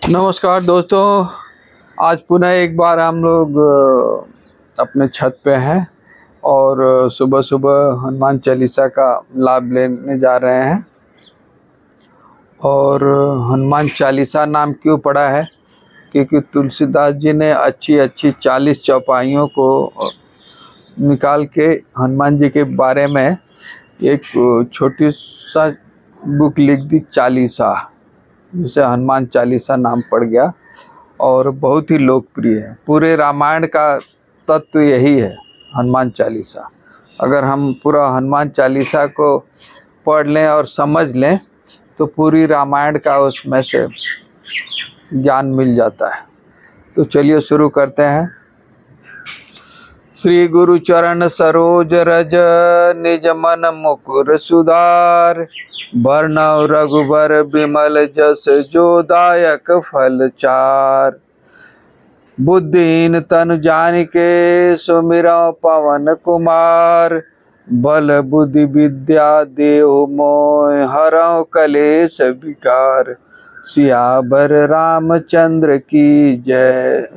नमस्कार दोस्तों, आज पुनः एक बार हम लोग अपने छत पे हैं और सुबह सुबह हनुमान चालीसा का लाभ लेने जा रहे हैं। और हनुमान चालीसा नाम क्यों पड़ा है? क्योंकि तुलसीदास जी ने अच्छी अच्छी 40 चौपाइयों को निकाल के हनुमान जी के बारे में एक छोटी सा बुक लिख दी, चालीसा, जिसे हनुमान चालीसा नाम पड़ गया और बहुत ही लोकप्रिय है। पूरे रामायण का तत्व यही है, हनुमान चालीसा। अगर हम पूरा हनुमान चालीसा को पढ़ लें और समझ लें तो पूरी रामायण का उसमें से ज्ञान मिल जाता है। तो चलिए शुरू करते हैं। श्री गुरु चरण सरोज रज, निज मन मुकुर सुधार। बरनउँ रघुबर बिमल जस, जो दायक फल चार। बुद्धिहीन तनु जानिके, सुमिरौ पवन कुमार। बल बुद्धि विद्या देहु मोहि, हरौ कलेश विकार। सियावर रामचंद्र की जय।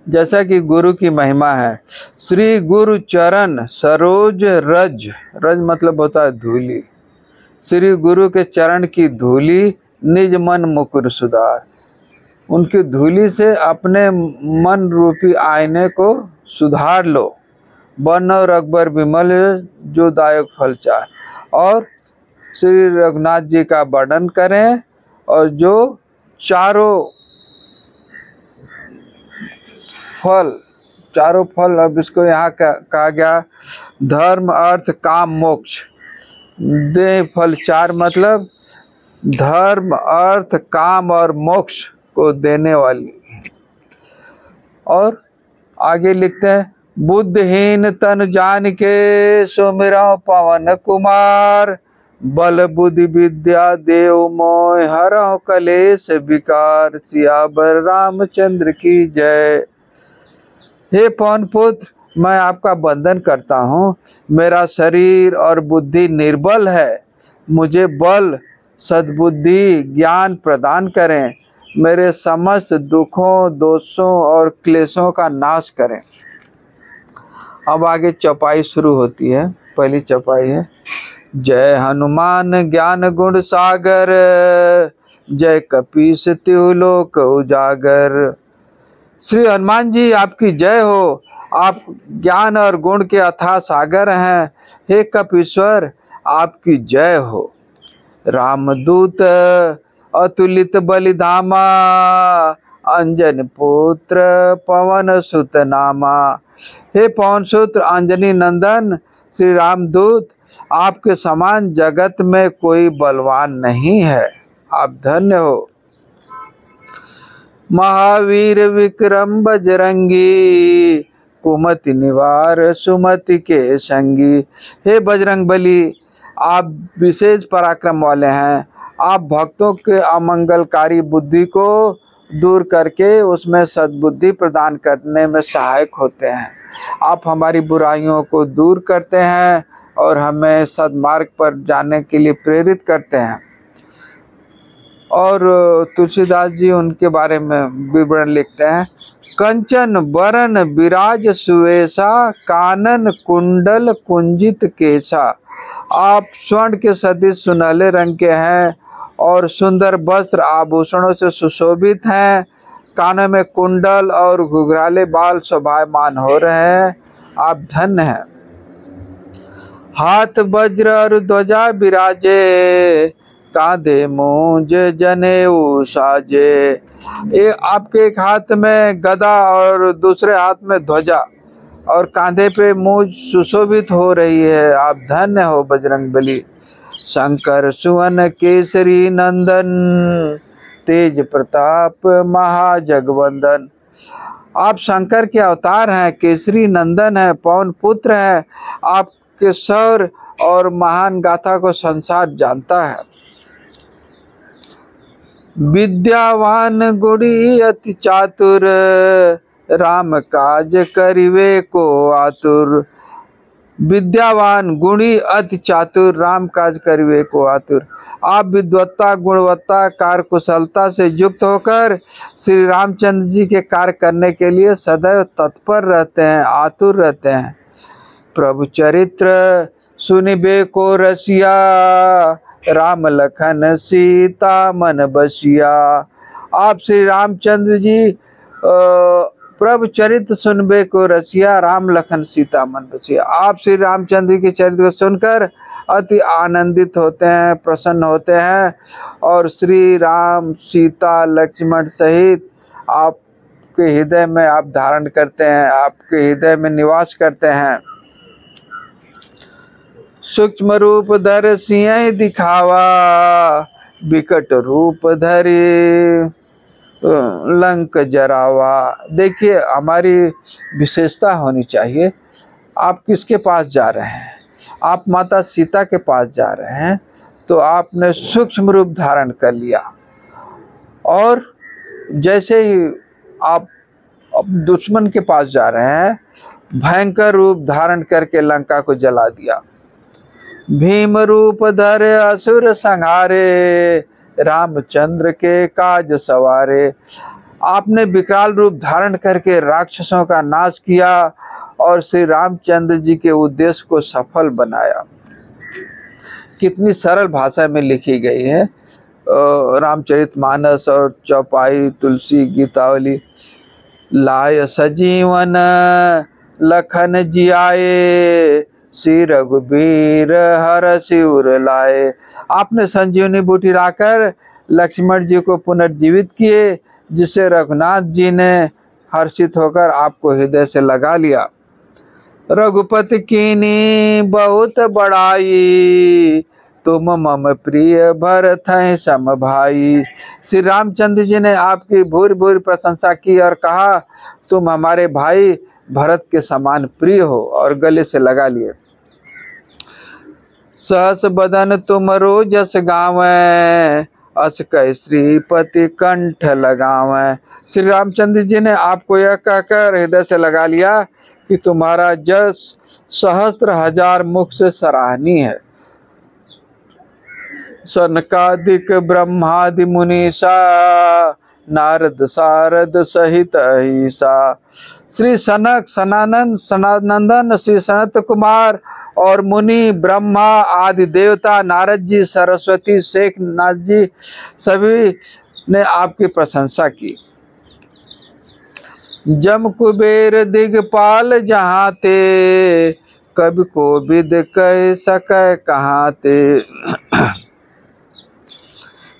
जैसा कि गुरु की महिमा है। श्री गुरु चरण सरोज रज, रज मतलब होता है धूली। श्री गुरु के चरण की धूली, निज मन मुकुर सुधार। उनकी धूली से अपने मन रूपी आईने को सुधार लो। बरनउँ रघुबर बिमल, जो दायक फल चार। और श्री रघुनाथ जी का वर्णन करें और जो चारों फल, अब इसको यहाँ कहा गया धर्म अर्थ काम मोक्ष दे फल चार, मतलब धर्म अर्थ काम और मोक्ष को देने वाली। और आगे लिखते हैं, बुद्धिहीन तन जान के, सुमिरौ पवन कुमार। बल बुद्धि विद्या देहु मोहि, हरौ कलेश विकार। सियावर रामचंद्र की जय। हे पवन पुत्र, मैं आपका वंदन करता हूँ। मेरा शरीर और बुद्धि निर्बल है। मुझे बल, सद्बुद्धि, ज्ञान प्रदान करें। मेरे समस्त दुखों, दोषों और क्लेशों का नाश करें। अब आगे चौपाई शुरू होती है। पहली चौपाई है, जय हनुमान ज्ञान गुण सागर। जय कपीस तिहु लोक उजागर। श्री हनुमान जी आपकी जय हो। आप ज्ञान और गुण के अथाह सागर हैं। हे कपीश्वर, आपकी जय हो। रामदूत अतुलित बलिधामा, अंजन पुत्र पवन सुत नामा। हे पवन सुत्र अंजनी नंदन श्री रामदूत, आपके समान जगत में कोई बलवान नहीं है। आप धन्य हो। महावीर विक्रम बजरंगी, कुमति निवार सुमति के संगी। हे बजरंग बली, आप विशेष पराक्रम वाले हैं। आप भक्तों के अमंगलकारी बुद्धि को दूर करके उसमें सद्बुद्धि प्रदान करने में सहायक होते हैं। आप हमारी बुराइयों को दूर करते हैं और हमें सद्मार्ग पर जाने के लिए प्रेरित करते हैं। और तुलसीदास जी उनके बारे में विवरण लिखते हैं, कंचन बरन विराज सुवेशा, कानन कुंडल कुंजित केशा। आप स्वर्ण के सदृश सुनहले रंग के हैं और सुंदर वस्त्र आभूषणों से सुशोभित हैं। कानों में कुंडल और घुघराले बाल शोभायमान हो रहे हैं। आप धन्य हैं। हाथ वज्र और ध्वजा विराजे, कांधे मूंज जनेऊ साजे। आपके एक हाथ में गदा और दूसरे हाथ में ध्वजा और कांधे पे मूंज सुशोभित हो रही है। आप धन्य हो बजरंगबली। शंकर सुवन केसरी नंदन, तेज प्रताप महाजगवंदन। आप शंकर के अवतार हैं, केसरी नंदन है, पवन पुत्र हैं। आपके शौर्य और महान गाथा को संसार जानता है। विद्यावान गुणी अति चातुर, राम काज करिवे को आतुर। विद्यावान गुणी अति चातुर, राम काज करिवे को आतुर। आप विद्वत्ता, गुणवत्ता, कार्य कुशलता से युक्त होकर श्री रामचंद्र जी के कार्य करने के लिए सदैव तत्पर रहते हैं, आतुर रहते हैं। प्रभु चरित्र सुनिबे को रसिया, राम लखन सीता मन बसिया। आप श्री रामचंद्र जी प्रभु चरित्र सुनबे को रसिया, राम लखन सीता मन बसिया। आप श्री रामचंद्र के चरित्र को सुनकर अति आनंदित होते हैं, प्रसन्न होते हैं और श्री राम, सीता, लक्ष्मण सहित आपके हृदय में आप धारण करते हैं, आपके हृदय में निवास करते हैं। सूक्ष्म रूप धर सिंह दिखावा, विकट रूप धरे लंक जरावा। देखिए, हमारी विशेषता होनी चाहिए। आप किसके पास जा रहे हैं? आप माता सीता के पास जा रहे हैं, तो आपने सूक्ष्म रूप धारण कर लिया और जैसे ही आप दुश्मन के पास जा रहे हैं, भयंकर रूप धारण करके लंका को जला दिया। भीम रूप धर असुर संहारे, रामचंद्र के काज सवारे। आपने विकराल रूप धारण करके राक्षसों का नाश किया और श्री रामचंद्र जी के उद्देश्य को सफल बनाया। कितनी सरल भाषा में लिखी गई है रामचरितमानस और चौपाई, तुलसी, गीतावली। लाय सजीवन लखन जियाए, श्री रघुबीर हर शिवर लाए। आपने संजीवनी बूटी लाकर लक्ष्मण जी को पुनर्जीवित किए, जिससे रघुनाथ जी ने हर्षित होकर आपको हृदय से लगा लिया। रघुपति कीनी बहुत बड़ाई, तुम मम प्रिय भरत हैं सम भाई। श्री रामचंद्र जी ने आपकी भूरि भूरि प्रशंसा की और कहा, तुम हमारे भाई भरत के समान प्रिय हो, और गले से लगा लिए। सहस बदन तुमरो जस गावें, अस कह श्रीपति कंठ लगावें। श्री रामचंद्र जी ने आपको यह कहकर हृदय से लगा लिया कि तुम्हारा जस सहस्त्र हजार मुख से सराहनीय है। सनकादिक ब्रह्मादि मुनीसा, नारद सारद सहित अहिसा। श्री सनक, सनानंद, सनानंदन, श्री सनत कुमार और मुनि, ब्रह्मा आदि देवता, नारद जी, सरस्वती, शेखनाथ जी सभी ने आपकी प्रशंसा की। जम कुबेर दिगपाल जहाँ ते, कवि को विद कह सकै कहाँ ते।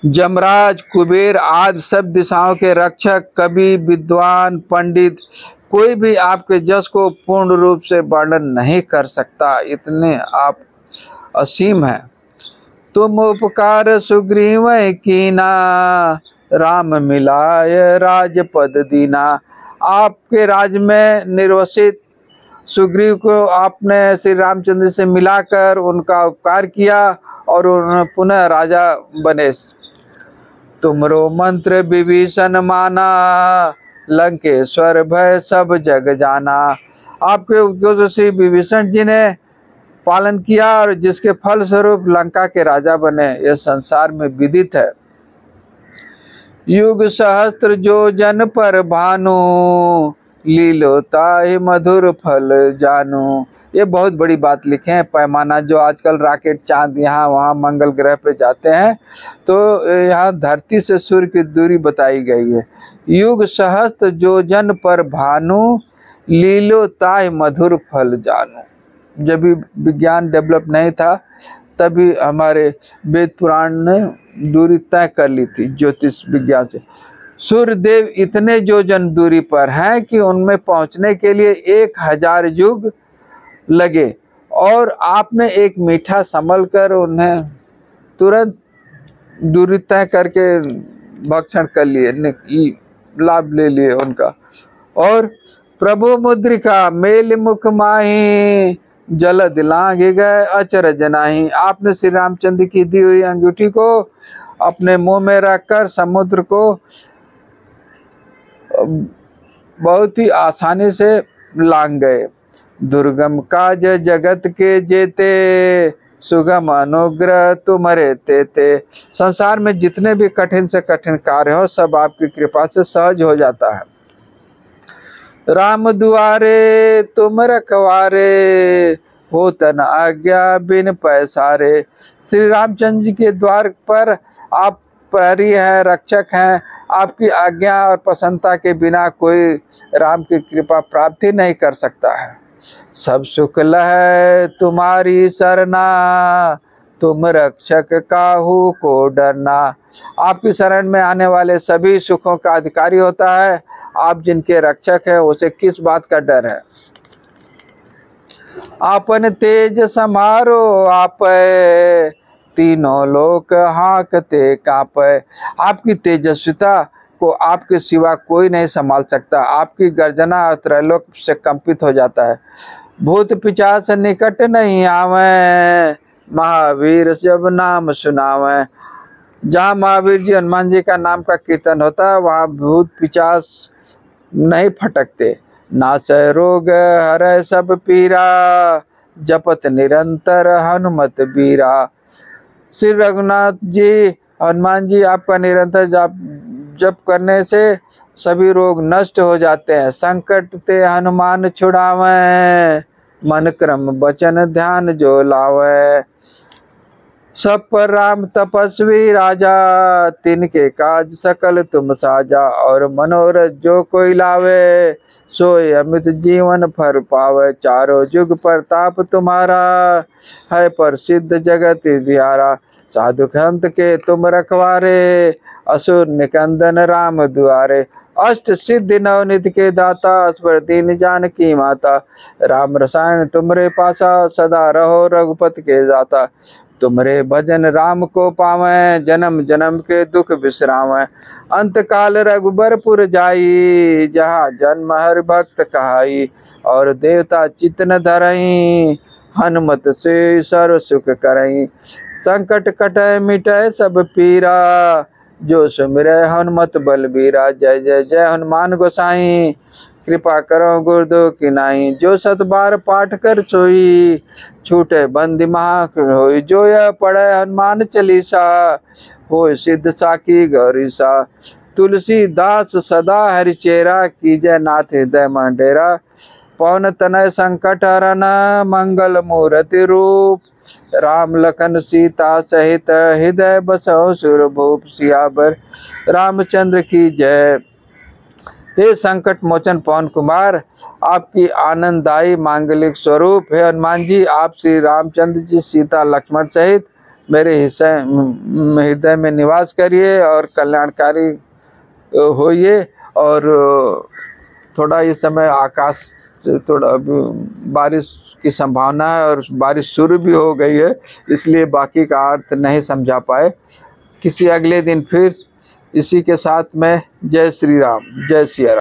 जमराज, कुबेर आदि सब दिशाओं के रक्षक, कवि, विद्वान, पंडित, कोई भी आपके जस को पूर्ण रूप से वर्णन नहीं कर सकता, इतने आप असीम हैं। तुम उपकार सुग्रीव कीना, राम मिलाय राजपद दीना। आपके राज में निर्वसित सुग्रीव को आपने श्री रामचंद्र से मिलाकर उनका उपकार किया और उन्होंने पुनः राजा बने। तुमरो मंत्र विभीषण माना, लंकेश्वर भय सब जग जाना। आपके उपदेश श्री विभीषण जी ने पालन किया और जिसके फल स्वरूप लंका के राजा बने, यह संसार में विदित है। युग सहस्त्र जो जन पर भानु, लीलोता ही मधुर फल जानू। ये बहुत बड़ी बात लिखे हैं। पैमाना जो आजकल रॉकेट चांद यहाँ वहाँ मंगल ग्रह पे जाते हैं, तो यहाँ धरती से सूर्य की दूरी बताई गई है। युग सहस्त्र जो जन पर भानु, लीलो ताहि मधुर फल जानू। जब भी विज्ञान डेवलप नहीं था, तभी हमारे वेद पुराण ने दूरी तय कर ली थी ज्योतिष विज्ञान से। सूर्य देव इतने जो जन दूरी पर हैं कि उनमें पहुंचने के लिए 1000 युग लगे, और आपने एक मीठा संभल कर उन्हें तुरंत दूरी तय करके भक्षण कर लिए, लाभ ले लिए उनका। और प्रभु मुद्रिका मेल मुख माही, जल दिलांग गए अचरज नाही। आपने श्री रामचंद्र की दी हुई अंगूठी को अपने मुंह में रखकर समुद्र को बहुत ही आसानी से लांग गए। दुर्गम काज जगत के जेते, सुगम अनुग्रह तुम्हारे तेते। संसार में जितने भी कठिन से कठिन कार्य हो सब आपकी कृपा से सहज हो जाता है। राम दुआरे तुम रखवारे, हो तन आज्ञा बिन पैसारे। श्री रामचंद्र जी के द्वार पर आप प्रहरी हैं, रक्षक हैं। आपकी आज्ञा और प्रसन्नता के बिना कोई राम की कृपा प्राप्ति नहीं कर सकता है। सब सुख लहै तुम्हारी सरना, तुम रक्षक काहू को डरना। आपकी शरण में आने वाले सभी सुखों का अधिकारी होता है। आप जिनके रक्षक हैं उसे किस बात का डर है। आपन तेज समारो आपै, तीनों लोक हाँकते कांपै। आपकी तेजस्विता को आपके सिवा कोई नहीं संभाल सकता। आपकी गर्जना और त्रैलोक से कंपित हो जाता है। भूत पिशाच निकट नहीं आवे, महावीर जब नाम सुनावे। जहाँ महावीर जी हनुमान जी का नाम का कीर्तन होता है वहाँ भूत पिशाच नहीं फटकते। नासै रोग हरै सब पीरा, जपत निरंतर हनुमत बीरा। श्री रघुनाथ जी हनुमान जी आपका निरंतर जप करने से सभी रोग नष्ट हो जाते हैं। संकट ते हनुमान छुड़ावे, मन क्रम वचन ध्यान जो लावे। सब पर राम तपस्वी राजा, तिनके काज सकल तुम साजा। और मनोरथ जो कोई लावे, सोय अमित जीवन फल पावे। चारों जुग प्रताप तुम्हारा, है प्रसिद्ध जगत दियारा। साधु संत के तुम रखवारे, असुर निकंदन राम दुआरे। अष्ट सिद्धि नवनिधि के दाता, अस्वर दीन जानकी माता। राम रसायन तुमरे पासा, सदा रहो रघुपति के दाता। तुमरे भजन राम को पावें, जन्म जन्म के दुख विश्रावें। अंत काल रघुबरपुर जाई, जहाँ जन्म हर भक्त कहाई। और देवता चित्त न धरई, हनुमत से सर्व सुख करई। संकट कटै मिटै सब पीरा, जो सुमिरै हनुमत बलबीरा। जय जय जय हनुमान गोसाई, कृपा करो गुरुदेव की नाई। जो सत बार पाठ कर सोई, छूटे बंदी महा होई। जो यह पढ़े हनुमान चालीसा, होय सिद्ध साकी गौरीसा। तुलसीदास सदा हरिचेरा, कीजय नाथ हृदय मन डेरा। पवन तनय संकट हरन, मंगल मूर्ति रूप। राम लखन सीता सहित, हृदय बसौ सुरभूप। सियावर रामचंद्र की जय। हे संकट मोचन पवन कुमार, आपकी आनंददायी मांगलिक स्वरूप हे हनुमान जी, आप श्री रामचंद्र जी सीता लक्ष्मण सहित मेरे हृदय में निवास करिए और कल्याणकारी होइए। और थोड़ा इस समय आकाश थोड़ा बारिश की संभावना है और बारिश शुरू भी हो गई है, इसलिए बाकी का अर्थ नहीं समझा पाए। किसी अगले दिन फिर इसी के साथ में जय श्री राम, जय सिया राम।